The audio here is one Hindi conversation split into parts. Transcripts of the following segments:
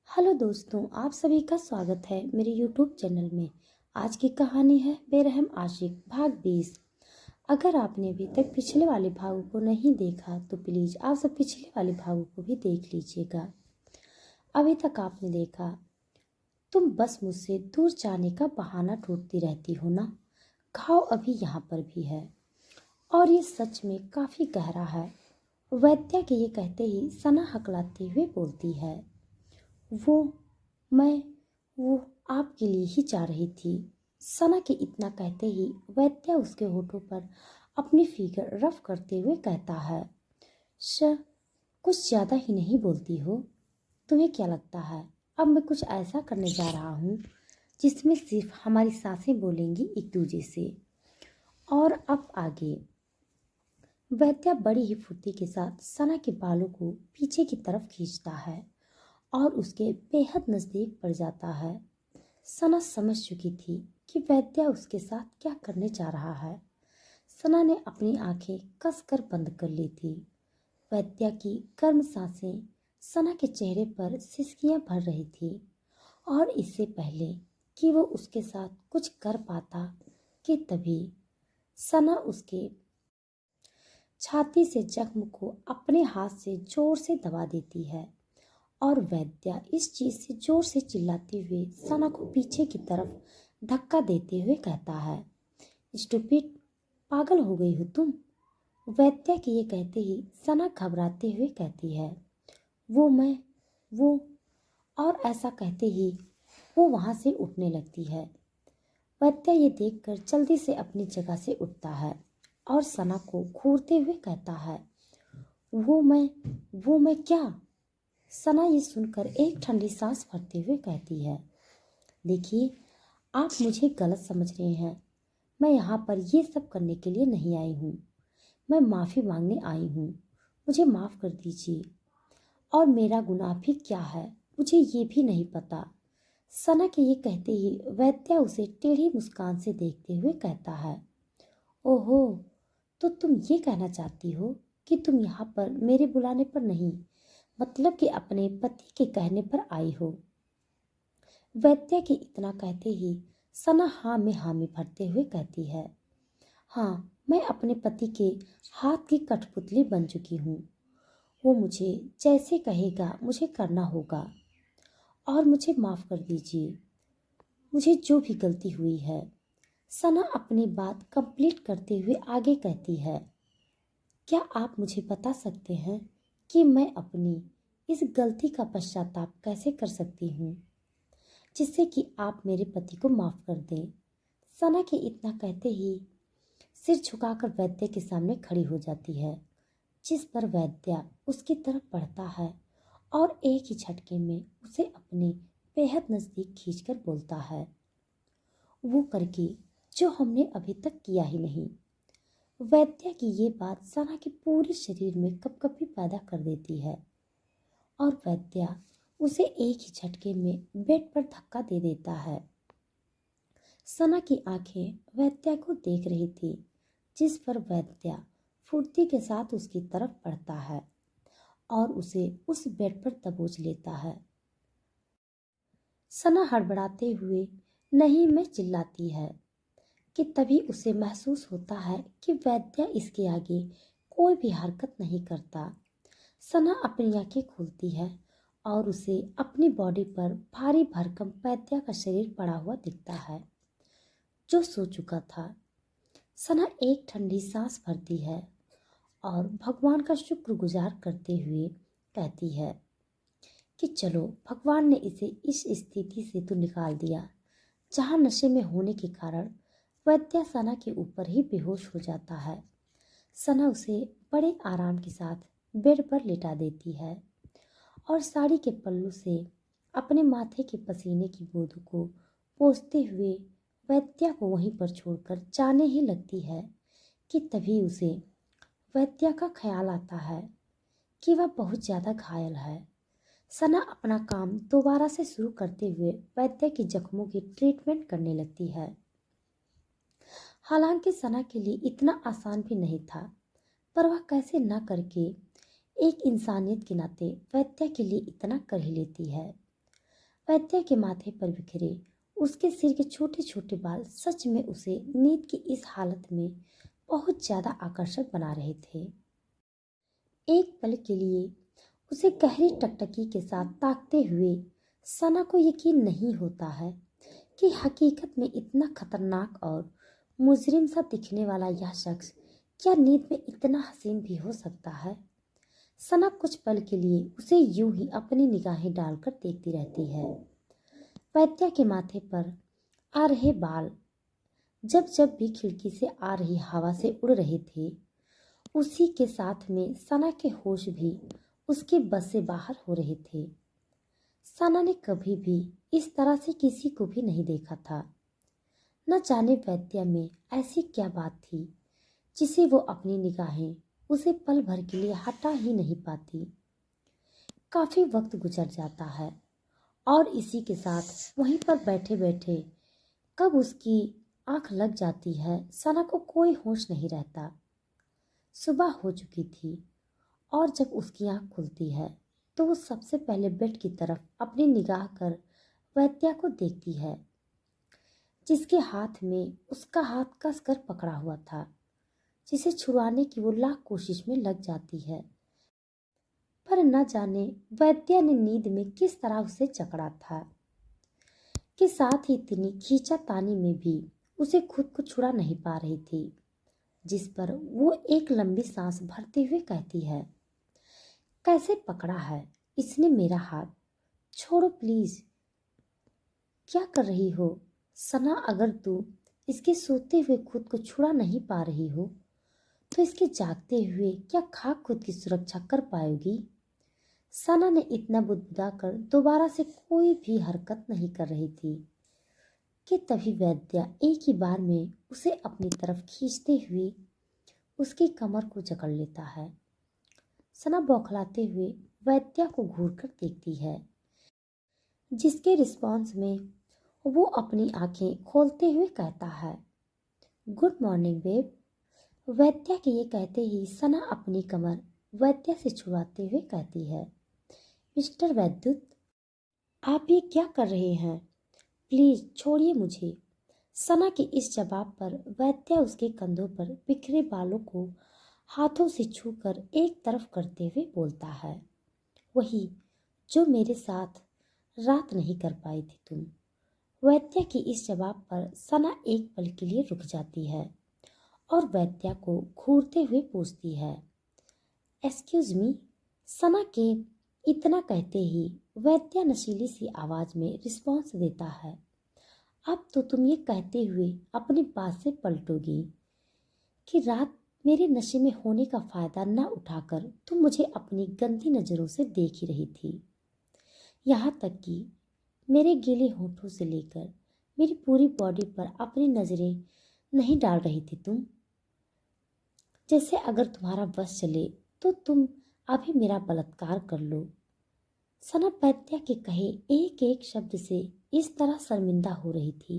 हेलो दोस्तों, आप सभी का स्वागत है मेरे यूट्यूब चैनल में। आज की कहानी है बेरहम आशिक भाग 20। अगर आपने अभी तक पिछले वाले भागों को नहीं देखा तो प्लीज़ आप सब पिछले वाले भागों को भी देख लीजिएगा। अभी तक आपने देखा, तुम बस मुझसे दूर जाने का बहाना ढूंढती रहती हो ना। घाव अभी यहाँ पर भी है और ये सच में काफ़ी गहरा है। वैद्या के ये कहते ही सना हकलाते हुए बोलती है, वो मैं वो आपके लिए ही जा रही थी। सना के इतना कहते ही वैद्या उसके होठों पर अपनी फिगर रफ करते हुए कहता है, श कुछ ज़्यादा ही नहीं बोलती हो? तुम्हें क्या लगता है अब मैं कुछ ऐसा करने जा रहा हूँ जिसमें सिर्फ हमारी सांसें बोलेंगी एक दूसरे से? और अब आगे वैद्या बड़ी ही फुर्ती के साथ सना के बालों को पीछे की तरफ खींचता है और उसके बेहद नज़दीक पड़ जाता है। सना समझ चुकी थी कि वैद्या उसके साथ क्या करने जा रहा है। सना ने अपनी आंखें कसकर बंद कर ली थी। वैद्या की गर्म सांसें सना के चेहरे पर सिसकियां भर रही थी और इससे पहले कि वो उसके साथ कुछ कर पाता कि तभी सना उसके छाती से जख्म को अपने हाथ से जोर से दबा देती है और वैद्या इस चीज से जोर से चिल्लाते हुए सना को पीछे की तरफ धक्का देते हुए कहता है, स्टूपिड, पागल हो गई हो तुम? वैद्या के ये कहते ही सना घबराते हुए कहती है, वो और ऐसा कहते ही वो वहां से उठने लगती है। वैद्या ये देखकर जल्दी से अपनी जगह से उठता है और सना को घूरते हुए कहता है, वो मैं वो मैं क्या? सना ये सुनकर एक ठंडी सांस भरते हुए कहती है, देखिए, आप मुझे गलत समझ रहे हैं। मैं यहाँ पर ये सब करने के लिए नहीं आई हूँ। मैं माफ़ी मांगने आई हूँ। मुझे माफ़ कर दीजिए। और मेरा गुनाह भी क्या है मुझे ये भी नहीं पता। सना के ये कहते ही वैद्या उसे टेढ़ी मुस्कान से देखते हुए कहता है, ओहो, तो तुम ये कहना चाहती हो कि तुम यहाँ पर मेरे बुलाने पर नहीं, मतलब कि अपने पति के कहने पर आई हो? वैद्या के इतना कहते ही सना हाँ में हामी भरते हुए कहती है, हाँ, मैं अपने पति के हाथ की कठपुतली बन चुकी हूँ। वो मुझे जैसे कहेगा मुझे करना होगा और मुझे माफ़ कर दीजिए, मुझे जो भी गलती हुई है। सना अपनी बात कंप्लीट करते हुए आगे कहती है, क्या आप मुझे बता सकते हैं कि मैं अपनी इस गलती का पश्चाताप कैसे कर सकती हूँ जिससे कि आप मेरे पति को माफ़ कर दें? सना के इतना कहते ही सिर झुकाकर वैद्य के सामने खड़ी हो जाती है, जिस पर वैद्या उसकी तरफ बढ़ता है और एक ही झटके में उसे अपने बेहद नज़दीक खींचकर बोलता है, वो करके जो हमने अभी तक किया ही नहीं। वैद्या की ये बात सना के पूरे शरीर में कपकपी पैदा कर देती है और वैद्या उसे एक ही झटके में बेड पर धक्का दे देता है। सना की आंखें वैद्या को देख रही थी, जिस पर वैद्या फुर्ती के साथ उसकी तरफ बढ़ता है और उसे उस बेड पर दबोच लेता है। सना हड़बड़ाते हुए नहीं में चिल्लाती है कि तभी उसे महसूस होता है कि वैद्या इसके आगे कोई भी हरकत नहीं करता। सना अपनी आंखें खोलती है और उसे अपनी बॉडी पर भारी भरकम वैद्या का शरीर पड़ा हुआ दिखता है, जो सो चुका था। सना एक ठंडी सांस भरती है और भगवान का शुक्रगुजार करते हुए कहती है कि चलो, भगवान ने इसे इस स्थिति से तो निकाल दिया जहां नशे में होने के कारण वैद्या सना के ऊपर ही बेहोश हो जाता है। सना उसे बड़े आराम के साथ बेड पर लिटा देती है और साड़ी के पल्लू से अपने माथे के पसीने की बूंद को पोंछते हुए वैद्या को वहीं पर छोड़कर जाने ही लगती है कि तभी उसे वैद्या का ख्याल आता है कि वह बहुत ज़्यादा घायल है। सना अपना काम दोबारा से शुरू करते हुए वैद्या के जख्मों की ट्रीटमेंट करने लगती है। हालांकि सना के लिए इतना आसान भी नहीं था, पर वह कैसे ना करके एक इंसानियत के नाते वैद्या के लिए इतना कर ही लेती है। वैद्या के माथे पर बिखरे उसके सिर के छोटे छोटे बाल सच में उसे नींद की इस हालत में बहुत ज्यादा आकर्षक बना रहे थे। एक पल के लिए उसे गहरी टकटकी के साथ ताकते हुए सना को यकीन नहीं होता है कि हकीकत में इतना खतरनाक और मुजरिम सा दिखने वाला यह शख्स क्या नींद में इतना हसीन भी हो सकता है। सना कुछ पल के लिए उसे यूं ही अपनी निगाहें डालकर देखती रहती है। वैद्या के माथे पर आ रहे बाल जब जब भी खिड़की से आ रही हवा से उड़ रहे थे, उसी के साथ में सना के होश भी उसके बस से बाहर हो रहे थे। सना ने कभी भी इस तरह से किसी को भी नहीं देखा था। न जाने वैद्या में ऐसी क्या बात थी जिसे वो अपनी निगाहें उसे पल भर के लिए हटा ही नहीं पाती। काफी वक्त गुजर जाता है और इसी के साथ वहीं पर बैठे बैठे कब उसकी आंख लग जाती है, सना को कोई होश नहीं रहता। सुबह हो चुकी थी और जब उसकी आंख खुलती है तो वो सबसे पहले बेड की तरफ अपनी निगाह कर वैद्या को देखती है, जिसके हाथ में उसका हाथ कसकर पकड़ा हुआ था, जिसे छुड़ाने की वो लाख कोशिश में लग जाती है। पर न जाने वैद्या ने नींद में किस तरह उसे जकड़ा था कि साथ ही इतनी खींचातानी में भी उसे खुद को छुड़ा नहीं पा रही थी, जिस पर वो एक लंबी सांस भरते हुए कहती है, कैसे पकड़ा है इसने मेरा हाथ, छोड़ो प्लीज। क्या कर रही हो सना? अगर तू इसके सोते हुए खुद को छुड़ा नहीं पा रही हो तो इसके जागते हुए क्या खाक खुद की सुरक्षा कर पाएगी? सना ने इतना बुदबुदा कर दोबारा से कोई भी हरकत नहीं कर रही थी कि तभी वैद्या एक ही बार में उसे अपनी तरफ खींचते हुए उसकी कमर को जकड़ लेता है। सना बौखलाते हुए वैद्या को घूरकर देखती है, जिसके रिस्पॉन्स में वो अपनी आंखें खोलते हुए कहता है, गुड मॉर्निंग बेब। वैद्या के ये कहते ही सना अपनी कमर वैद्या से छुड़ाते हुए कहती है, मिस्टर वैद्युत, आप ये क्या कर रहे हैं? प्लीज छोड़िए मुझे। सना के इस जवाब पर वैद्या उसके कंधों पर बिखरे बालों को हाथों से छूकर एक तरफ करते हुए बोलता है, वही जो मेरे साथ रात नहीं कर पाई थी तुम। वैद्या के इस जवाब पर सना एक पल के लिए रुक जाती है और वैद्या को घूरते हुए पूछती है, एक्सक्यूज मी। सना के इतना कहते ही वैद्या नशीली सी आवाज में रिस्पॉन्स देता है, अब तो तुम ये कहते हुए अपनी बात से पलटोगी कि रात मेरे नशे में होने का फायदा न उठाकर तुम मुझे अपनी गंदी नजरों से देख ही रही थी, यहाँ तक कि मेरे गीले होठों से लेकर मेरी पूरी बॉडी पर अपनी नजरें नहीं डाल रही थी तुम। जैसे अगर तुम्हारा बस चले तो तुम अभी मेरा बलात्कार कर लो। सना वैद्या के कहे एक एक शब्द से इस तरह शर्मिंदा हो रही थी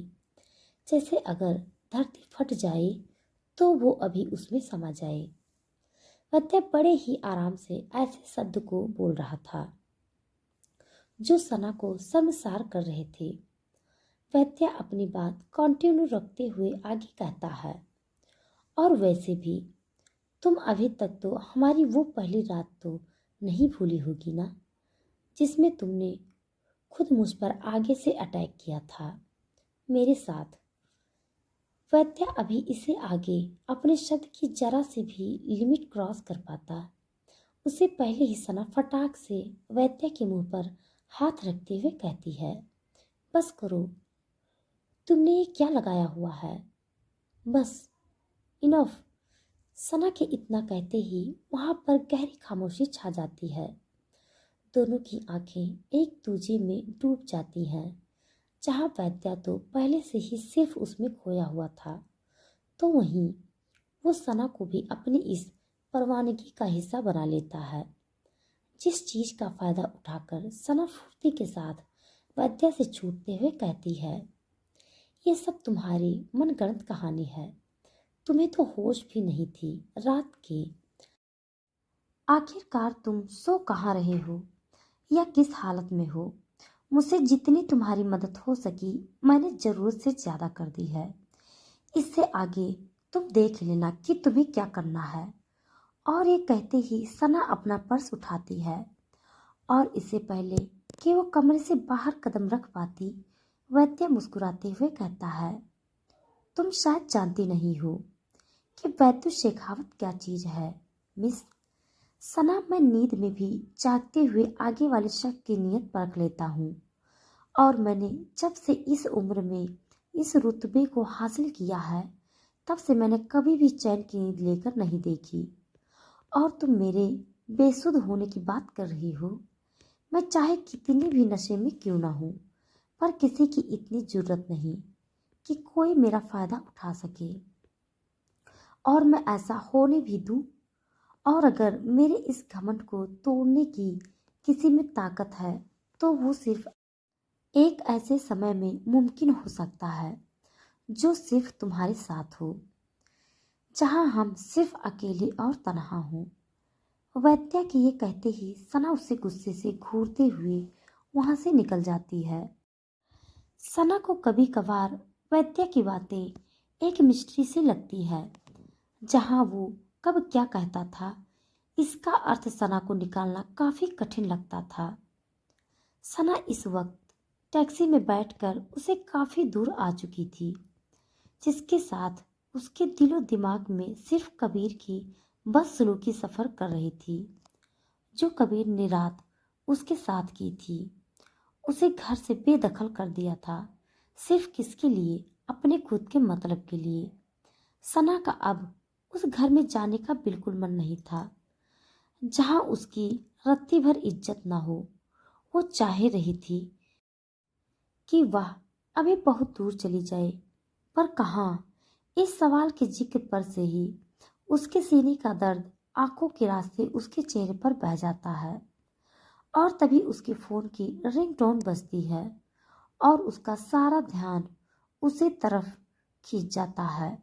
जैसे अगर धरती फट जाए तो वो अभी उसमें समा जाए। वैद्या बड़े ही आराम से ऐसे शब्द को बोल रहा था जो सना को शर्मसार कर रहे थे। वैद्या अपनी बात कंटिन्यू रखते हुए आगे कहता है, और वैसे भी तुम अभी तक तो हमारी वो पहली रात तो नहीं भूली होगी ना, जिसमें तुमने खुद मुझ पर आगे से अटैक किया था मेरे साथ। वैद्या अभी इसे आगे अपने शब्द की जरा से भी लिमिट क्रॉस कर पाता उससे पहले ही सना फटाक से वैद्या के मुंह पर हाथ रखते हुए कहती है, बस करो, तुमने ये क्या लगाया हुआ है, बस इनफ। सना के इतना कहते ही वहां पर गहरी खामोशी छा जाती है। दोनों की आंखें एक दूजे में डूब जाती हैं। जहाँ वैद्या तो पहले से ही सिर्फ उसमें खोया हुआ था, तो वहीं वो सना को भी अपनी इस परवानगी का हिस्सा बना लेता है, जिस चीज का फायदा उठाकर सना फुर्ती के साथ वैद्या से छूटते हुए कहती है, ये सब तुम्हारी मनगढ़ंत कहानी है, तुम्हें तो होश भी नहीं थी रात के। आखिरकार तुम सो कहाँ रहे हो या किस हालत में हो, मुझसे जितनी तुम्हारी मदद हो सकी मैंने जरूरत से ज़्यादा कर दी है। इससे आगे तुम देख लेना कि तुम्हें क्या करना है। और ये कहते ही सना अपना पर्स उठाती है और इससे पहले कि वो कमरे से बाहर कदम रख पाती, वैद्य मुस्कुराते हुए कहता है, तुम शायद जानती नहीं हो कि वैद्य शेखावत क्या चीज है मिस। सना, मैं नींद में भी जागते हुए आगे वाले शख्स की नीयत परख लेता हूँ। और मैंने जब से इस उम्र में इस रुतबे को हासिल किया है, तब से मैंने कभी भी चैन की नींद लेकर नहीं देखी। और तुम मेरे बेसुध होने की बात कर रही हो। मैं चाहे कितनी भी नशे में क्यों ना हूँ, पर किसी की इतनी जरूरत नहीं कि कोई मेरा फायदा उठा सके, और मैं ऐसा होने भी दूं। और अगर मेरे इस घमंड को तोड़ने की किसी में ताकत है, तो वो सिर्फ एक ऐसे समय में मुमकिन हो सकता है जो सिर्फ तुम्हारे साथ हो, जहां हम सिर्फ अकेले और तन्हा हों। वैद्या के ये कहते ही सना उसे गुस्से से घूरते हुए वहां से निकल जाती है। सना को कभी कभार वैद्या की बातें एक मिस्ट्री सी लगती है। जहां वो कब क्या कहता था, इसका अर्थ सना को निकालना काफी कठिन लगता था। सना इस वक्त टैक्सी में बैठकर उसे काफी दूर आ चुकी थी, जिसके साथ उसके दिलो दिमाग में सिर्फ कबीर की बदसलूकी सफर कर रही थी, जो कबीर ने रात उसके साथ की थी। उसे घर से बेदखल कर दिया था, सिर्फ किसके लिए? अपने खुद के मतलब के लिए। सना का अब उस घर में जाने का बिल्कुल मन नहीं था, जहां उसकी रत्ती भर इज्जत ना हो। वो चाह रही थी कि वह अभी बहुत दूर चली जाए, पर कहाँ? इस सवाल के जिक्र पर से ही उसके सीने का दर्द आंखों के रास्ते उसके चेहरे पर बह जाता है। और तभी उसके फोन की रिंगटोन बजती है और उसका सारा ध्यान उसी तरफ खींच जाता है,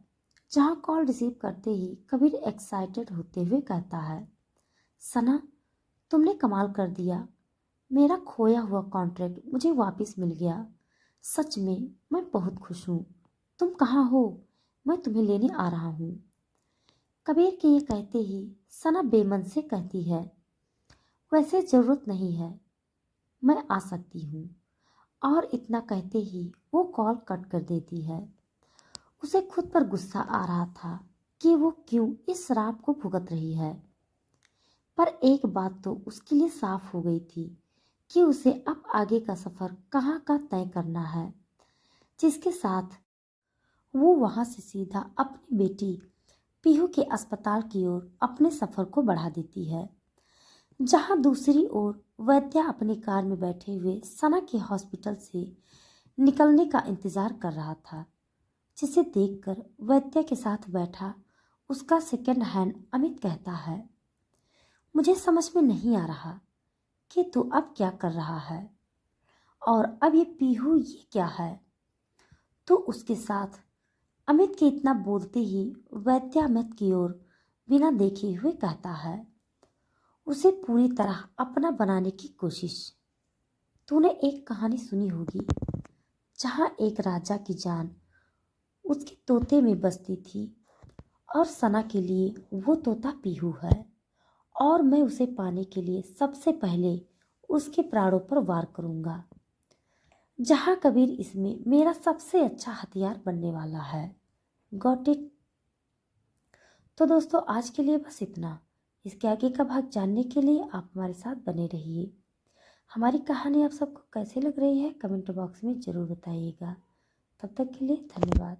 जहां कॉल रिसीव करते ही कबीर एक्साइटेड होते हुए कहता है, सना, तुमने कमाल कर दिया। मेरा खोया हुआ कॉन्ट्रैक्ट मुझे वापस मिल गया। सच में मैं बहुत खुश हूँ। तुम कहाँ हो? मैं तुम्हें लेने आ रहा हूँ। कबीर के ये कहते ही सना बेमन से कहती है, वैसे जरूरत नहीं है, मैं आ सकती हूँ। और इतना कहते ही वो कॉल कट कर देती है। उसे खुद पर गुस्सा आ रहा था कि वो क्यों इस शराब को भुगत रही है। पर एक बात तो उसके लिए साफ हो गई थी कि उसे अब आगे का सफर कहाँ का तय करना है, जिसके साथ वो वहां से सीधा अपनी बेटी पीहू के अस्पताल की ओर अपने सफर को बढ़ा देती है। जहां दूसरी ओर वैद्या अपनी कार में बैठे हुए सना के हॉस्पिटल से निकलने का इंतजार कर रहा था, जिसे देखकर वैद्या के साथ बैठा उसका सेकंड हैंड अमित कहता है, मुझे समझ में नहीं आ रहा कि तू अब क्या कर रहा है, और अब ये पीहू ये क्या है? तो उसके साथ अमित के इतना बोलते ही वैद्य अमित की ओर बिना देखे हुए कहता है, उसे पूरी तरह अपना बनाने की कोशिश। तूने एक कहानी सुनी होगी, जहां एक राजा की जान उसके तोते में बसती थी, और सना के लिए वो तोता पीहू है, और मैं उसे पाने के लिए सबसे पहले उसके प्राणों पर वार करूंगा। जहां कबीर इसमें मेरा सबसे अच्छा हथियार बनने वाला है। Got it? तो दोस्तों, आज के लिए बस इतना। इसके आगे का भाग जानने के लिए आप हमारे साथ बने रहिए। हमारी कहानी आप सबको कैसे लग रही है, कमेंट बॉक्स में ज़रूर बताइएगा। तब तक के लिए धन्यवाद।